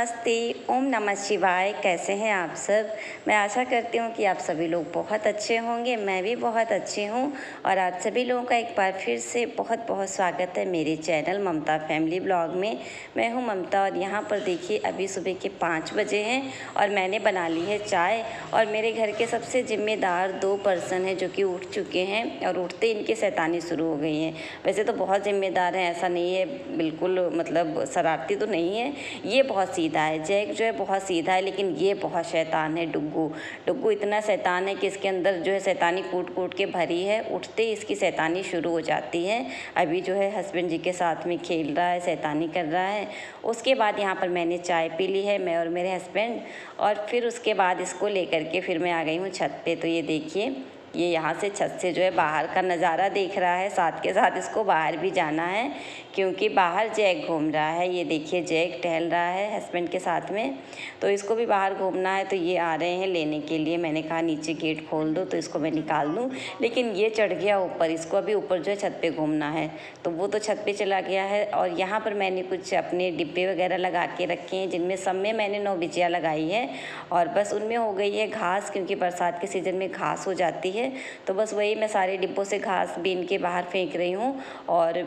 नमस्ते, ओम नमः शिवाय। कैसे हैं आप सब? मैं आशा करती हूँ कि आप सभी लोग बहुत अच्छे होंगे। मैं भी बहुत अच्छी हूँ और आप सभी लोगों का एक बार फिर से बहुत बहुत स्वागत है मेरे चैनल ममता फैमिली ब्लॉग में। मैं हूँ ममता और यहाँ पर देखिए अभी सुबह के 5 बजे हैं और मैंने बना ली है चाय। और मेरे घर के सबसे ज़िम्मेदार 2 पर्सन हैं जो कि उठ चुके हैं और उठते इनकी शैतानी शुरू हो गई है। वैसे तो बहुत ज़िम्मेदार हैं, ऐसा नहीं है, बिल्कुल मतलब शरारती तो नहीं है। ये बहुत सीधा है, जैक जो है बहुत सीधा है, लेकिन ये बहुत शैतान है। डुग्गू इतना शैतान है कि इसके अंदर जो है शैतानी कूट कूट के भरी है। उठते ही इसकी शैतानी शुरू हो जाती है। अभी जो है हस्बैंड जी के साथ में खेल रहा है, शैतानी कर रहा है। उसके बाद यहाँ पर मैंने चाय पी ली है, मैं और मेरे हस्बैंड। और फिर उसके बाद इसको लेकर के फिर मैं आ गई हूँ छत पे। तो ये देखिए, ये यहाँ से छत से जो है बाहर का नज़ारा देख रहा है। साथ के साथ इसको बाहर भी जाना है क्योंकि बाहर जैक घूम रहा है। ये देखिए जैक टहल रहा है हस्बैंड के साथ में, तो इसको भी बाहर घूमना है। तो ये आ रहे हैं लेने के लिए। मैंने कहा नीचे गेट खोल दो तो इसको मैं निकाल दूँ, लेकिन ये चढ़ गया ऊपर। इसको अभी ऊपर जो है छत पे घूमना है, तो वो तो छत पे चला गया है। और यहाँ पर मैंने कुछ अपने डिब्बे वगैरह लगा के रखे हैं जिनमें सब में मैंने 9 बिचिया लगाई है और बस उनमें हो गई है घास, क्योंकि बरसात के सीज़न में घास हो जाती है। तो बस वही मैं सारे डिब्बों से घास बीन के बाहर फेंक रही हूँ। और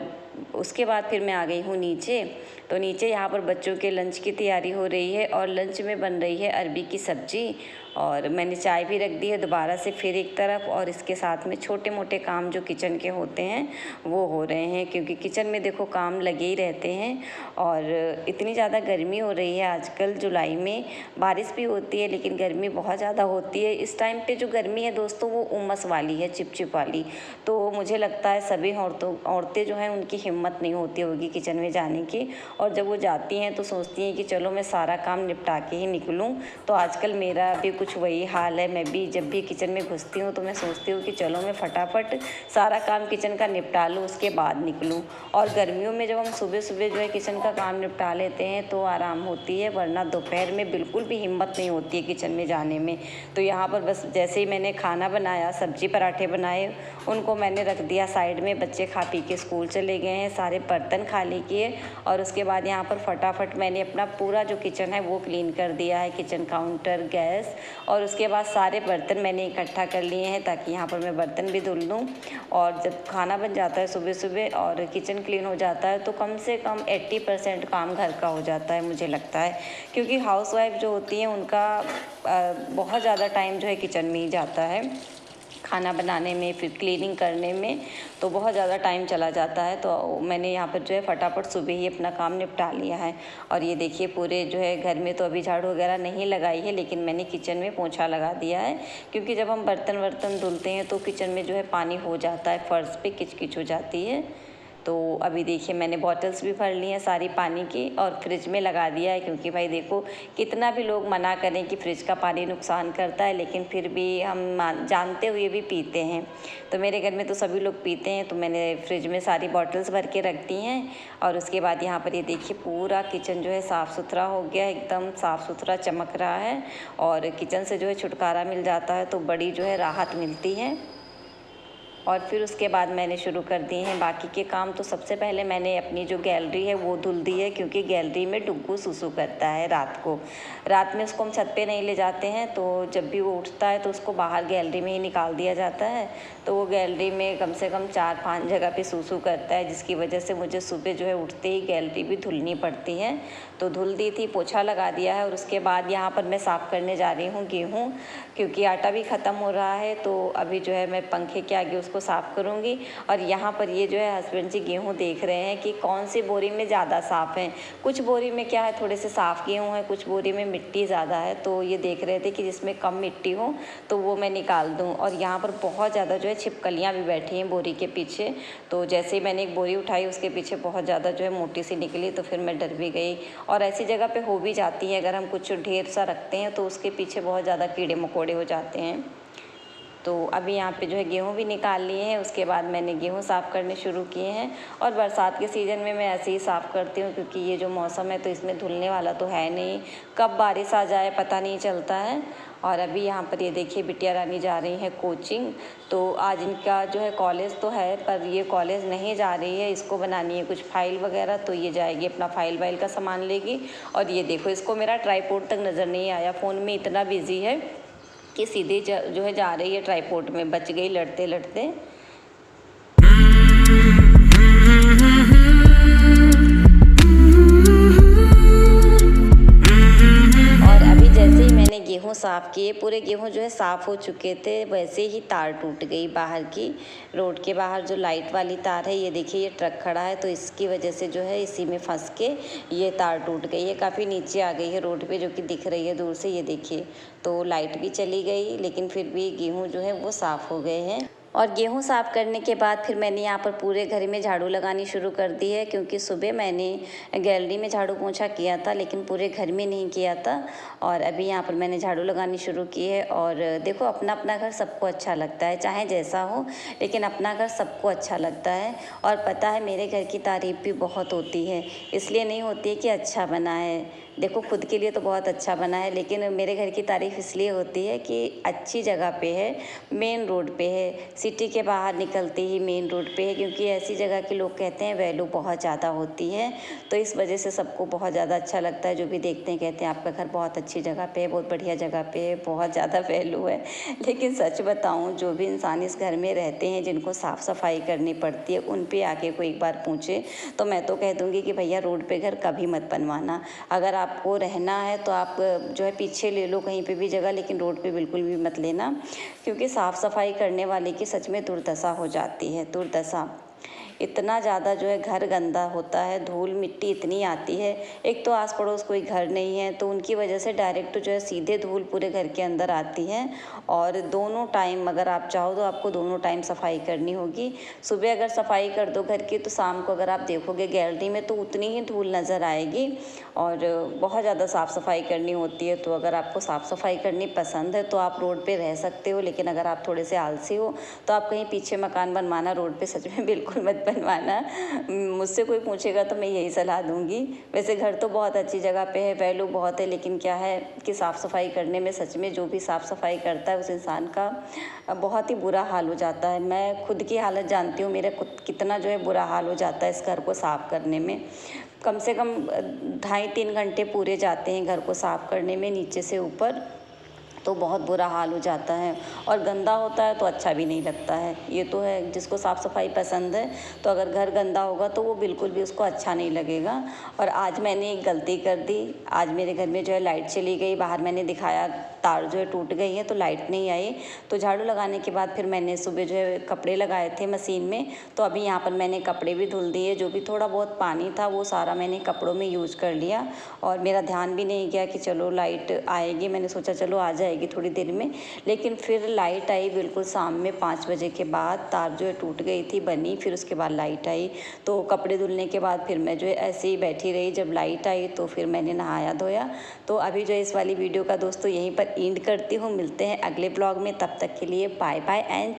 उसके बाद फिर मैं आ गई हूँ नीचे। तो नीचे यहाँ पर बच्चों के लंच की तैयारी हो रही है और लंच में बन रही है अरबी की सब्ज़ी। और मैंने चाय भी रख दी है दोबारा से फिर एक तरफ। और इसके साथ में छोटे मोटे काम जो किचन के होते हैं वो हो रहे हैं, क्योंकि किचन में देखो काम लगे ही रहते हैं। और इतनी ज़्यादा गर्मी हो रही है आजकल। जुलाई में बारिश भी होती है लेकिन गर्मी बहुत ज़्यादा होती है। इस टाइम पे जो गर्मी है दोस्तों वो उमस वाली है, चिपचिप वाली। तो मुझे लगता है सभी औरतें जो हैं उनकी हिम्मत नहीं होती होगी किचन में जाने की। और जब वो जाती हैं तो सोचती हैं कि चलो मैं सारा काम निपटा के ही निकलूं। तो आजकल मेरा भी कुछ वही हाल है। मैं भी जब भी किचन में घुसती हूँ तो मैं सोचती हूँ कि चलो मैं फटाफट सारा काम किचन का निपटा लूँ, उसके बाद निकलूँ। और गर्मियों में जब हम सुबह सुबह जो है किचन का काम निपटा लेते हैं तो आराम होती है, वरना दोपहर में बिल्कुल भी हिम्मत नहीं होती है किचन में जाने में। तो यहाँ पर बस जैसे ही मैंने खाना बनाया, सब्जी पराठे बनाए, उनको मैंने रख दिया साइड में। बच्चे खा पी के स्कूल चले गए हैं, सारे बर्तन खाली किए। और उसके बाद यहाँ पर फटाफट मैंने अपना पूरा जो किचन है वो क्लीन कर दिया है, किचन काउंटर, गैस। और उसके बाद सारे बर्तन मैंने इकट्ठा कर लिए हैं ताकि यहाँ पर मैं बर्तन भी धुल लूँ। और जब खाना बन जाता है सुबह सुबह और किचन क्लीन हो जाता है तो कम से कम 80% काम घर का हो जाता है मुझे लगता है। क्योंकि हाउसवाइफ जो होती हैं उनका बहुत ज़्यादा टाइम जो है किचन में ही जाता है, खाना बनाने में, फिर क्लीनिंग करने में, तो बहुत ज़्यादा टाइम चला जाता है। तो मैंने यहाँ पर जो है फटाफट सुबह ही अपना काम निपटा लिया है। और ये देखिए पूरे जो है घर में तो अभी झाड़ू वगैरह नहीं लगाई है, लेकिन मैंने किचन में पोंछा लगा दिया है। क्योंकि जब हम बर्तन वर्तन धुलते हैं तो किचन में जो है पानी हो जाता है, फर्श पे किचकिच हो जाती है। तो अभी देखिए मैंने बॉटल्स भी भर ली हैं सारी पानी की और फ्रिज में लगा दिया है। क्योंकि भाई देखो कितना भी लोग मना करें कि फ्रिज का पानी नुकसान करता है, लेकिन फिर भी हम जानते हुए भी पीते हैं। तो मेरे घर में तो सभी लोग पीते हैं, तो मैंने फ्रिज में सारी बॉटल्स भर के रख दी हैं। और उसके बाद यहाँ पर ये देखिए पूरा किचन जो है साफ़ सुथरा हो गया, एकदम साफ़ सुथरा चमक रहा है। और किचन से जो है छुटकारा मिल जाता है तो बड़ी जो है राहत मिलती है। और फिर उसके बाद मैंने शुरू कर दिए हैं बाकी के काम। तो सबसे पहले मैंने अपनी जो गैलरी है वो धुल दी है, क्योंकि गैलरी में डुग्गू सुसु करता है रात को। रात में उसको हम छत पे नहीं ले जाते हैं, तो जब भी वो उठता है तो उसको बाहर गैलरी में ही निकाल दिया जाता है। तो वो गैलरी में कम से कम 4-5 जगह पे सुसु करता है, जिसकी वजह से मुझे सुबह जो है उठते ही गैलरी भी धुलनी पड़ती है। तो धुल दी थी, पोछा लगा दिया है। और उसके बाद यहाँ पर मैं साफ़ करने जा रही हूँ गेहूँ, क्योंकि आटा भी ख़त्म हो रहा है। तो अभी जो है मैं पंखे के आगे उसको साफ़ करूँगी। और यहाँ पर ये जो है हस्बैंड जी गेहूँ देख रहे हैं कि कौन सी बोरी में ज़्यादा साफ़ है। कुछ बोरी में क्या है थोड़े से साफ़ गेहूँ है, कुछ बोरी में मिट्टी ज़्यादा है। तो ये देख रहे थे कि जिसमें कम मिट्टी हो तो वो मैं निकाल दूँ। और यहाँ पर बहुत ज़्यादा जो है छिपकलियाँ भी बैठी हैं बोरी के पीछे। तो जैसे ही मैंने एक बोरी उठाई उसके पीछे बहुत ज़्यादा जो है मोटी सी निकली, तो फिर मैं डर भी गई। और ऐसी जगह पे हो भी जाती है, अगर हम कुछ ढेर सा रखते हैं तो उसके पीछे बहुत ज़्यादा कीड़े मकोड़े हो जाते हैं। तो अभी यहाँ पे जो है गेहूँ भी निकाल लिए हैं। उसके बाद मैंने गेहूँ साफ़ करने शुरू किए हैं। और बरसात के सीज़न में मैं ऐसे ही साफ़ करती हूँ, क्योंकि ये जो मौसम है तो इसमें धुलने वाला तो है नहीं, कब बारिश आ जाए पता नहीं चलता है। और अभी यहाँ पर ये देखिए बिटिया रानी जा रही है कोचिंग। तो आज इनका जो है कॉलेज तो है, पर ये कॉलेज नहीं जा रही है, इसको बनानी है कुछ फाइल वगैरह, तो ये जाएगी अपना फाइल वाइल का सामान लेगी। और ये देखो इसको मेरा ट्राईपोड तक नज़र नहीं आया, फ़ोन में इतना बिजी है कि सीधे जो है जा रही है ट्राईपोड में, बच गई लड़ते लड़ते। गेहूँ साफ़ किए, पूरे गेहूँ जो है साफ़ हो चुके थे, वैसे ही तार टूट गई बाहर की। रोड के बाहर जो लाइट वाली तार है, ये देखिए ये ट्रक खड़ा है, तो इसकी वजह से जो है इसी में फंस के ये तार टूट गई है, काफ़ी नीचे आ गई है रोड पे, जो कि दिख रही है दूर से, ये देखिए। तो लाइट भी चली गई, लेकिन फिर भी गेहूँ जो है वो साफ़ हो गए हैं। और गेहूँ साफ़ करने के बाद फिर मैंने यहाँ पर पूरे घर में झाड़ू लगानी शुरू कर दी है, क्योंकि सुबह मैंने गैलरी में झाड़ू पोंछा किया था, लेकिन पूरे घर में नहीं किया था। और अभी यहाँ पर मैंने झाड़ू लगानी शुरू की है। और देखो अपना अपना घर सबको अच्छा लगता है, चाहे जैसा हो, लेकिन अपना घर सबको अच्छा लगता है। और पता है मेरे घर की तारीफ़ भी बहुत होती है, इसलिए नहीं होती है कि अच्छा बना है, देखो खुद के लिए तो बहुत अच्छा बना है, लेकिन मेरे घर की तारीफ़ इसलिए होती है कि अच्छी जगह पे है, मेन रोड पे है, सिटी के बाहर निकलते ही मेन रोड पे है, क्योंकि ऐसी जगह के लोग कहते हैं वैल्यू बहुत ज़्यादा होती है। तो इस वजह से सबको बहुत ज़्यादा अच्छा लगता है, जो भी देखते हैं कहते हैं आपका घर बहुत अच्छी जगह पे है, बहुत बढ़िया जगह पे है, बहुत ज़्यादा वैल्यू है। लेकिन सच बताऊँ, जो भी इंसान इस घर में रहते हैं, जिनको साफ़ सफाई करनी पड़ती है, उन पे आके कोई एक बार पूछे तो मैं तो कह दूँगी कि भैया रोड पे घर कभी मत बनवाना। अगर आपको रहना है तो आप जो है पीछे ले लो कहीं पे भी जगह, लेकिन रोड पे बिल्कुल भी मत लेना, क्योंकि साफ़ सफाई करने वाले की सच में दुर्दशा हो जाती है, दुर्दशा। इतना ज़्यादा जो है घर गंदा होता है, धूल मिट्टी इतनी आती है। एक तो आस पड़ोस कोई घर नहीं है, तो उनकी वजह से डायरेक्ट जो है सीधे धूल पूरे घर के अंदर आती है। और दोनों टाइम अगर आप चाहो तो आपको दोनों टाइम सफाई करनी होगी। सुबह अगर सफाई कर दो घर की, तो शाम को अगर आप देखोगे गैलरी में तो उतनी ही धूल नज़र आएगी। और बहुत ज़्यादा साफ़ सफाई करनी होती है। तो अगर आपको साफ़ सफाई करनी पसंद है तो आप रोड पे रह सकते हो, लेकिन अगर आप थोड़े से आलसी हो तो आप कहीं पीछे मकान बनवाना, रोड पे सच में बिल्कुल मत बनवाना। मुझसे कोई पूछेगा तो मैं यही सलाह दूंगी। वैसे घर तो बहुत अच्छी जगह पे है, वैल्यू बहुत है, लेकिन क्या है कि साफ़ सफाई करने में सच में जो भी साफ़ सफाई करता है उस इंसान का बहुत ही बुरा हाल हो जाता है। मैं खुद की हालत जानती हूँ, मेरा कितना जो है बुरा हाल हो जाता है इस घर को साफ़ करने में। कम से कम 2.5-3 घंटे पूरे जाते हैं घर को साफ़ करने में, नीचे से ऊपर, तो बहुत बुरा हाल हो जाता है। और गंदा होता है तो अच्छा भी नहीं लगता है, ये तो है। जिसको साफ़ सफाई पसंद है, तो अगर घर गंदा होगा तो वो बिल्कुल भी उसको अच्छा नहीं लगेगा। और आज मैंने एक गलती कर दी, आज मेरे घर में जो है लाइट चली गई, बाहर मैंने दिखाया तार जो है टूट गई है, तो लाइट नहीं आई। तो झाड़ू लगाने के बाद फिर मैंने सुबह जो है कपड़े लगाए थे मशीन में, तो अभी यहाँ पर मैंने कपड़े भी धुल दिए। जो भी थोड़ा बहुत पानी था वो सारा मैंने कपड़ों में यूज़ कर लिया। और मेरा ध्यान भी नहीं गया कि चलो लाइट आएगी, मैंने सोचा चलो आ जाएगी थोड़ी देर में, लेकिन फिर लाइट आई बिल्कुल शाम में 5 बजे के बाद। तार जो है टूट गई थी बनी, फिर उसके बाद लाइट आई। तो कपड़े धुलने के बाद फिर मैं जो है ऐसे ही बैठी रही, जब लाइट आई तो फिर मैंने नहाया धोया। तो अभी जो इस वाली वीडियो का दोस्तों यहीं पर एंड करती हूँ। मिलते हैं अगले ब्लॉग में, तब तक के लिए बाय बाय एंड